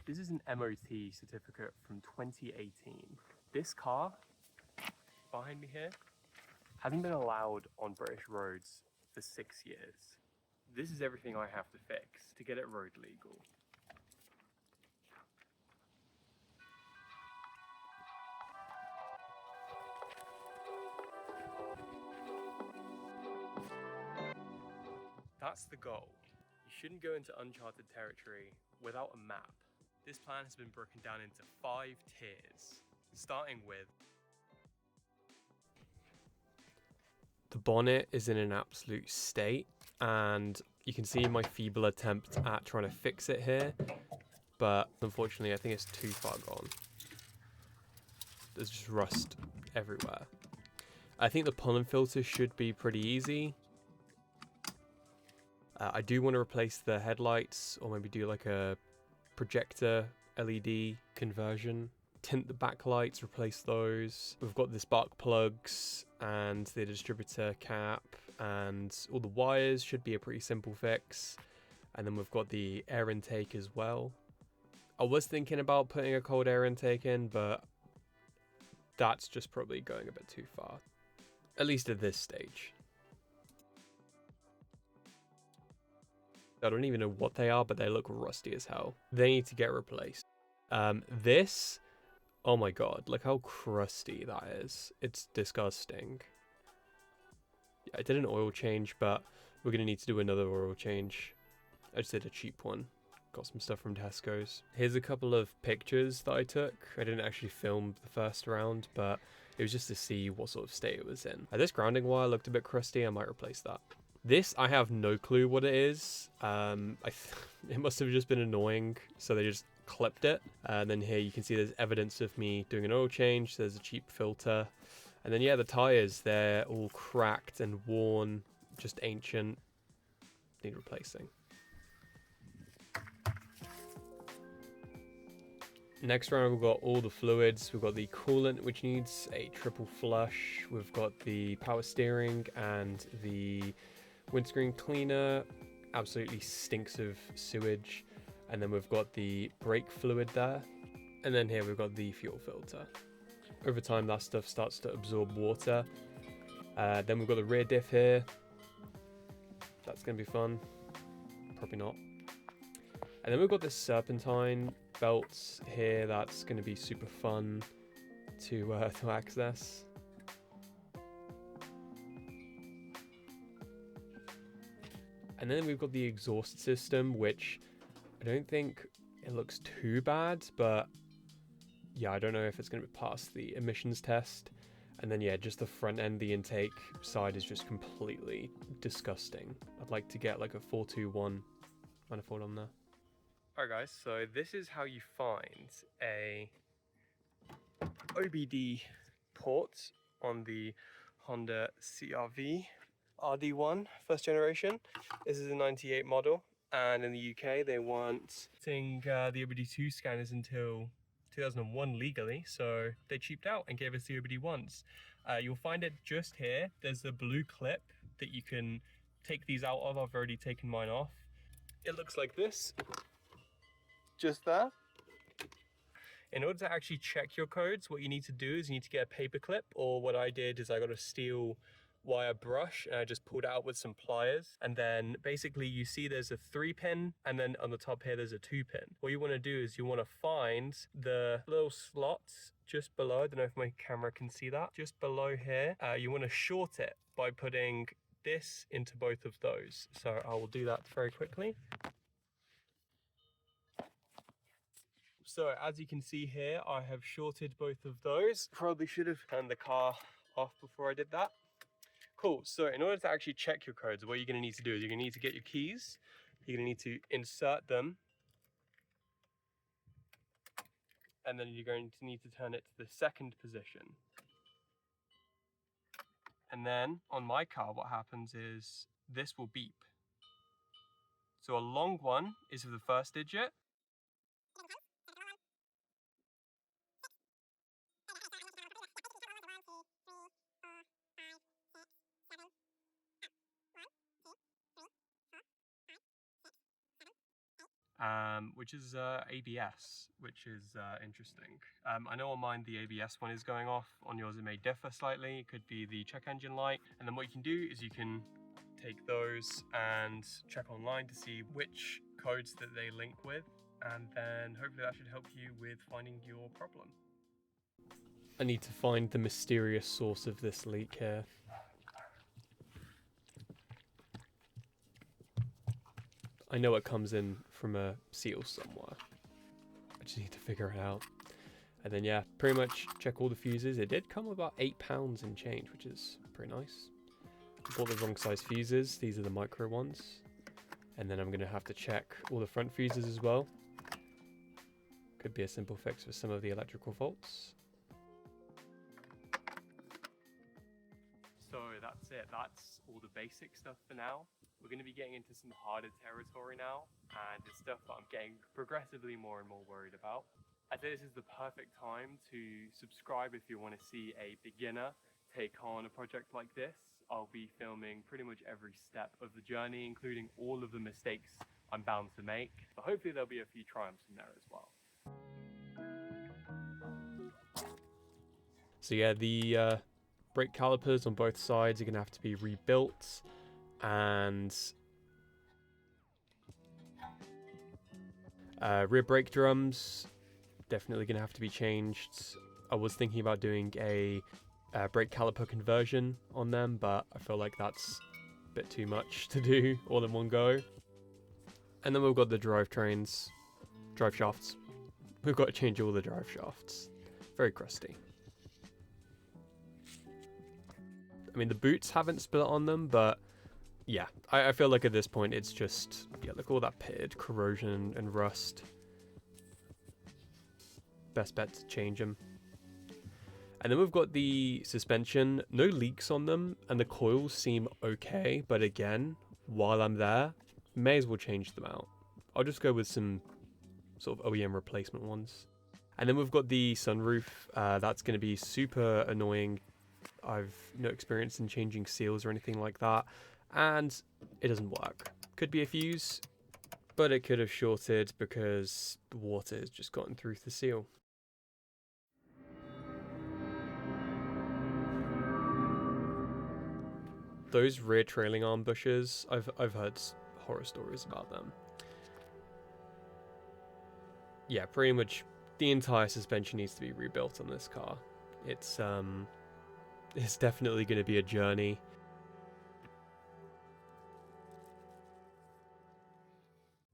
This is an MOT certificate from 2018. This car behind me here hasn't been allowed on British roads for 6 years. This is everything I have to fix to get it road legal. That's the goal. You shouldn't go into uncharted territory without a map. This plan has been broken down into 5 tiers, starting with the bonnet is in an absolute state, and you can see my feeble attempt at trying to fix it here, but unfortunately I think it's too far gone. There's just rust everywhere. I think the pollen filter should be pretty easy. I do want to replace the headlights, or maybe do like a projector LED conversion. Tint the backlights, replace those. We've got the spark plugs and the distributor cap, and all the wires should be a pretty simple fix. And then we've got the air intake as well. I was thinking about putting a cold air intake in, but that's just probably going a bit too far, at least at this stage. I don't even know what they are, but they look rusty as hell. They need to get replaced. This, oh my god, look how crusty that is. It's disgusting. Yeah, I did an oil change, but we're going to need to do another oil change. I just did a cheap one. Got some stuff from Tesco's. Here's a couple of pictures that I took. I didn't actually film the first round, but it was just to see what sort of state it was in. This grounding wire looked a bit crusty. I might replace that. This, I have no clue what it is. It must have just been annoying, so they just clipped it. And then here you can see there's evidence of me doing an oil change. There's a cheap filter. And then, yeah, the tyres, they're all cracked and worn, just ancient. Need replacing. Next round, we've got all the fluids. We've got the coolant, which needs a triple flush. We've got the power steering and the windscreen cleaner. Absolutely stinks of sewage. And then we've got the brake fluid there. And then here we've got the fuel filter. Over time, that stuff starts to absorb water. Then we've got the rear diff here. That's going to be fun. Probably not. And then we've got this serpentine belt here. That's going to be super fun to access. And then we've got the exhaust system, which I don't think it looks too bad, but yeah, I don't know if it's going to pass the emissions test. And then, yeah, just the front end, the intake side is just completely disgusting. I'd like to get like a 421 manifold on there. Alright guys, so this is how you find a OBD port on the Honda CR-V rd1 first generation. This is a 98 model, and in the UK they weren't getting the OBD2 scanners until 2001 legally, so they cheaped out and gave us the OBD1s. You'll find it just here. There's a blue clip that you can take these out of. I've already taken mine off. It looks like this, just there. In order to actually check your codes, what you need to do is you need to get a paper clip, or what I did is I got a steel wire brush and I just pulled it out with some pliers, and then basically you see there's a 3-pin, and then on the top here there's a 2-pin. What you want to do is you want to find the little slots just below. I don't know if my camera can see that. Just below here, you want to short it by putting this into both of those. So I will do that very quickly. So as you can see here, I have shorted both of those. Probably should have turned the car off before I did that. Cool, so in order to actually check your codes, what you're going to need to do is you're going to need to get your keys. You're going to need to insert them. And then you're going to need to turn it to the second position. And then on my car, what happens is this will beep. So a long one is for the first digit. which is ABS, which is interesting. I know on mine the ABS one is going off, on yours it may differ slightly, it could be the check engine light, and then what you can do is you can take those and check online to see which codes that they link with, and then hopefully that should help you with finding your problem. I need to find the mysterious source of this leak here. I know it comes in from a seal somewhere. I just need to figure it out. And then yeah, pretty much check all the fuses. It did come about £8 and change, which is pretty nice. Bought the wrong size fuses. These are the micro ones. And then I'm gonna have to check all the front fuses as well. Could be a simple fix for some of the electrical faults. So that's it. That's all the basic stuff for now. We're going to be getting into some harder territory now, and it's stuff that I'm getting progressively more and more worried about. I think this is the perfect time to subscribe if you want to see a beginner take on a project like this. I'll be filming pretty much every step of the journey, including all of the mistakes I'm bound to make. But hopefully there'll be a few triumphs in there as well. So yeah, the brake calipers on both sides are going to have to be rebuilt, and rear brake drums definitely going to have to be changed. I was thinking about doing a brake caliper conversion on them, but I feel like that's a bit too much to do all in one go. And then we've got the drive shafts. We've got to change all the drive shafts. Very crusty. I mean, the boots haven't split on them, but yeah, I feel like at this point it's just, yeah, look, all that pitted corrosion and rust. Best bet to change them. And then we've got the suspension, no leaks on them, and the coils seem okay, but again, while I'm there, may as well change them out. I'll just go with some sort of OEM replacement ones. And then we've got the sunroof. That's going to be super annoying. I've no experience in changing seals or anything like that, and it doesn't work. Could be a fuse, but it could have shorted because the water has just gotten through the seal. Those rear trailing arm bushes, I've heard horror stories about them. Yeah, pretty much the entire suspension needs to be rebuilt on this car. It's definitely going to be a journey.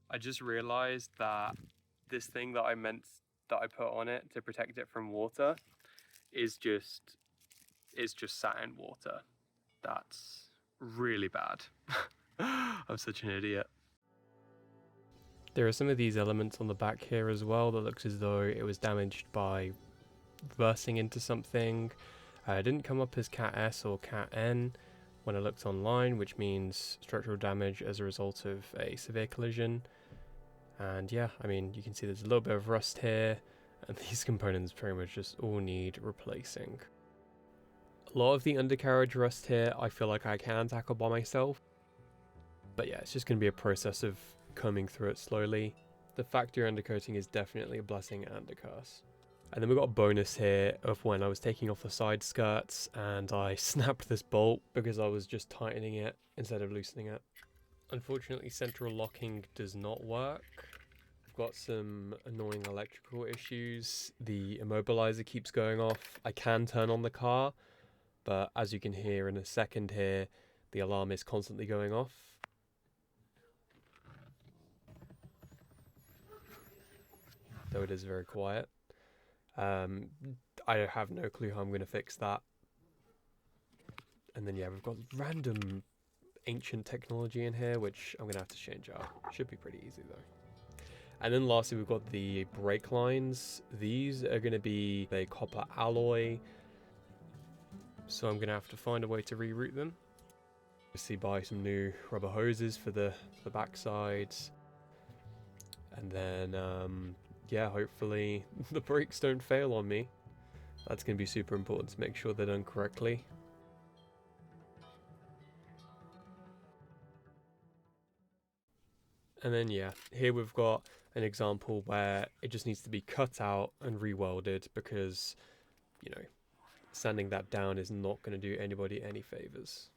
I just realized that this thing that I put on it to protect it from water is just sat in water. That's really bad. I'm such an idiot. There are some of these elements on the back here as well that looks as though it was damaged by reversing into something. It didn't come up as Cat S or Cat N when I looked online, which means structural damage as a result of a severe collision. And yeah, I mean, you can see there's a little bit of rust here, and these components pretty much just all need replacing. A lot of the undercarriage rust here I feel like I can tackle by myself, but yeah, it's just going to be a process of combing through it slowly. The factory undercoating is definitely a blessing and a curse. And then we've got a bonus here of when I was taking off the side skirts and I snapped this bolt because I was just tightening it instead of loosening it. Unfortunately, central locking does not work. I've got some annoying electrical issues. The immobilizer keeps going off. I can turn on the car, but as you can hear in a second here, the alarm is constantly going off. Though it is very quiet. I have no clue how I'm going to fix that. And then yeah, we've got random ancient technology in here, which I'm going to have to change out. Should be pretty easy though. And then lastly, we've got the brake lines. These are going to be a copper alloy, so I'm going to have to find a way to reroute them. Obviously buy some new rubber hoses for the back sides. And then yeah, hopefully the brakes don't fail on me. That's going to be super important to make sure they're done correctly. And then yeah, here we've got an example where it just needs to be cut out and rewelded because, you know, sanding that down is not going to do anybody any favors.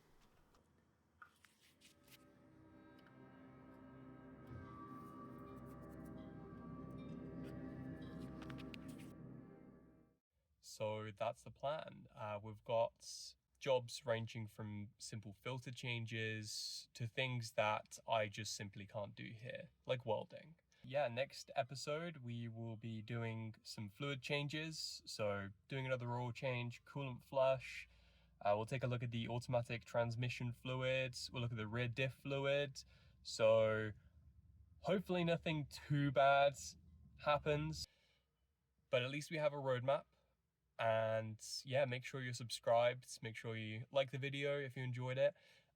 So that's the plan. We've got jobs ranging from simple filter changes to things that I just simply can't do here, like welding. Yeah, next episode we will be doing some fluid changes, so doing another oil change, coolant flush. We'll take a look at the automatic transmission fluids, we'll look at the rear diff fluid, so hopefully nothing too bad happens, but at least we have a roadmap. And yeah, make sure you're subscribed, make sure you like the video if you enjoyed it,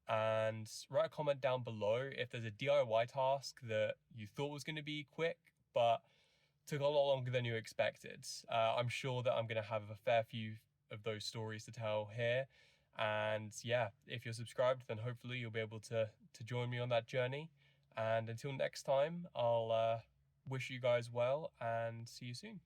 and write a comment down below if there's a DIY task that you thought was going to be quick but took a lot longer than you expected. I'm sure that I'm going to have a fair few of those stories to tell here, and yeah, if you're subscribed then hopefully you'll be able to join me on that journey. And until next time, I'll wish you guys well and see you soon.